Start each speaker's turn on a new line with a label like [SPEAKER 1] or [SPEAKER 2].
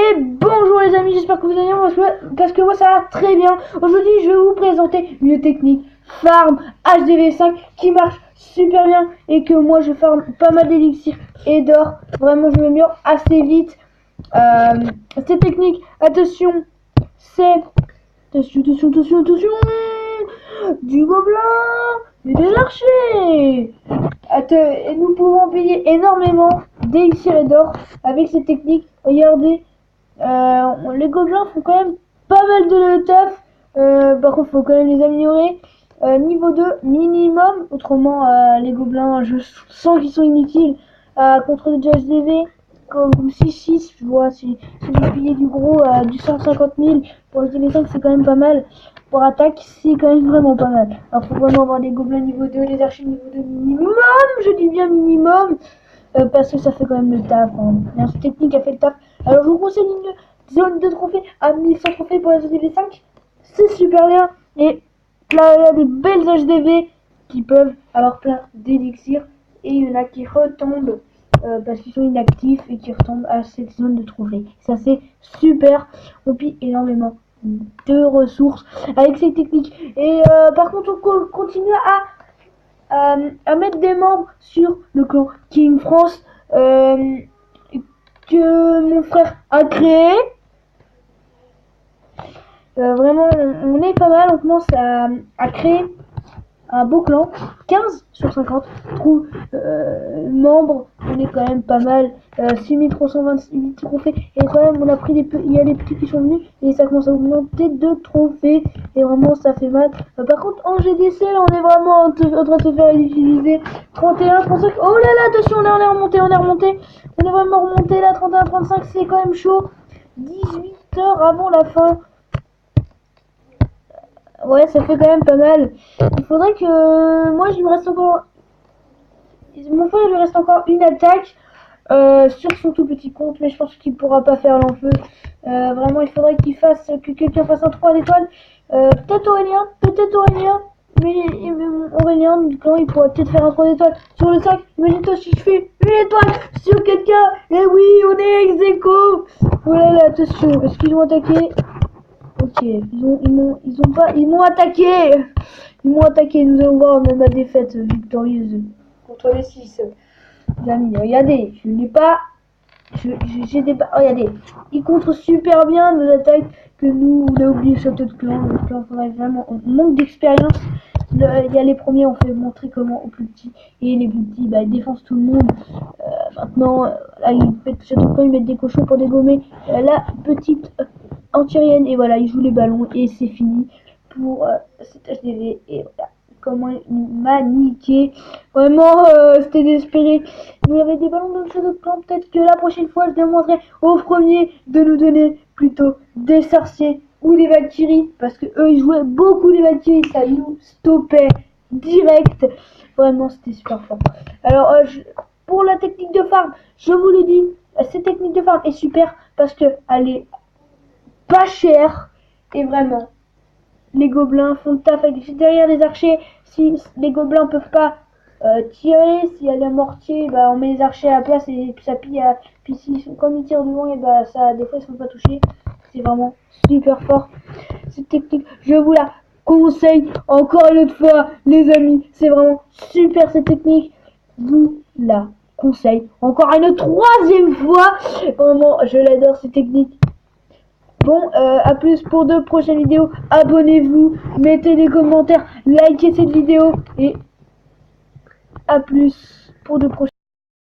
[SPEAKER 1] Et bonjour les amis, j'espère que vous allez bien parce que moi ça va très bien. Aujourd'hui je vais vous présenter une technique farm HDV5 qui marche super bien et que moi je farm pas mal d'élixir et d'or. Vraiment je m'améliore assez vite. Cette technique, attention, c'est attention du gobelin et des archers. Et nous pouvons payer énormément d'élixir et d'or avec cette technique. Regardez. Les gobelins font quand même pas mal de taf. Par contre, faut quand même les améliorer. Niveau 2 minimum. Autrement, les gobelins, je sens qu'ils sont inutiles contre le HDV. Comme 6-6, je vois. Si vous payez du gros, du 150 000 pour le HDV5, c'est quand même pas mal. Pour attaque, c'est quand même vraiment pas mal. Alors, faut vraiment avoir des gobelins niveau 2, les archers niveau 2 minimum. Je dis bien minimum. Parce que ça fait quand même le taf. Hein. Cette technique a fait le taf. Alors je vous conseille une zone de trophées à 1100 trophées pour la HDV5. C'est super bien. Et là, il y a des belles HDV qui peuvent avoir plein d'élixirs. Et il y en a qui retombent parce qu'ils sont inactifs et qui retombent à cette zone de trophées. Ça c'est super. On pille énormément de ressources avec cette technique. Et par contre, on continue à mettre des membres sur le clan King France que mon frère a créé. Vraiment, on est pas mal. On commence à créer un beau clan. 15 sur 50 trouve membres. On est quand même pas mal. 6328 trophées. Et quand même, on a pris il y a les petits qui sont venus. Et ça commence à augmenter de trophées. Et vraiment, ça fait mal. Par contre, en GDC, là, on est vraiment en train de se faire utiliser. 31, 35. Oh là là, attention, on est remonté. On est vraiment remonté là. 31, 35, c'est quand même chaud. 18 heures avant la fin. Ouais, ça fait quand même pas mal. Il faudrait que moi, il me reste encore. Mon frère, il lui reste encore une attaque sur son tout petit compte, mais je pense qu'il pourra pas faire l'enfeu. Vraiment, il faudrait que quelqu'un fasse un 3 étoiles. Peut-être Aurélien, mais Aurélien, du clan, il pourrait peut-être faire un 3 étoiles sur le 5. Imagine-toi si je fais une étoile sur quelqu'un. Et oui, on est ex-aequo. Oh là là, attention, est-ce qu'ils ont attaqué? Ok, ils m'ont attaqué. Ils m'ont attaqué, nous allons voir même ma défaite victorieuse contre les 6. Les amis, regardez, je n'ai pas. J'ai des. Regardez, ils contrent super bien nos attaques que nous, on a oublié le château de clan. Le clan, faudrait vraiment. On manque d'expérience. Il y a les premiers, on fait montrer comment aux plus petits. Et les plus petits, bah, ils défoncent tout le monde. Maintenant, là, ils mettent le château de clan, ils mettent des cochons pour dégommer la petite antirienne. Et voilà, ils jouent les ballons. Et c'est fini pour cet HDV. Et voilà. Comment il m'a niqué. Vraiment, c'était désespéré. Il y avait des ballons dans le château de clan. Peut-être que la prochaine fois, je demanderai aux premiers de nous donner plutôt des sorciers ou des Valkyries. Parce que eux, ils jouaient beaucoup les Valkyries. Ça nous stoppait direct. Vraiment, c'était super fort. Alors, pour la technique de farm, je vous le dis, cette technique de farm est super parce qu'elle est pas chère. Et vraiment, les gobelins font le taf avec derrière les archers. Si les gobelins peuvent pas tirer, s'il y a le mortier, bah, on met les archers à la place et puis ça pille. Puis comme ils tirent devant, et bah, ça, des fois ils ne sont pas touchés. C'est vraiment super fort. Cette technique, je vous la conseille encore une autre fois, les amis. C'est vraiment super cette technique. Vous la conseille encore une troisième fois. Vraiment, je l'adore cette technique. Bon, à plus pour de prochaines vidéos. Abonnez-vous, mettez des commentaires, likez cette vidéo et à plus pour de prochaines.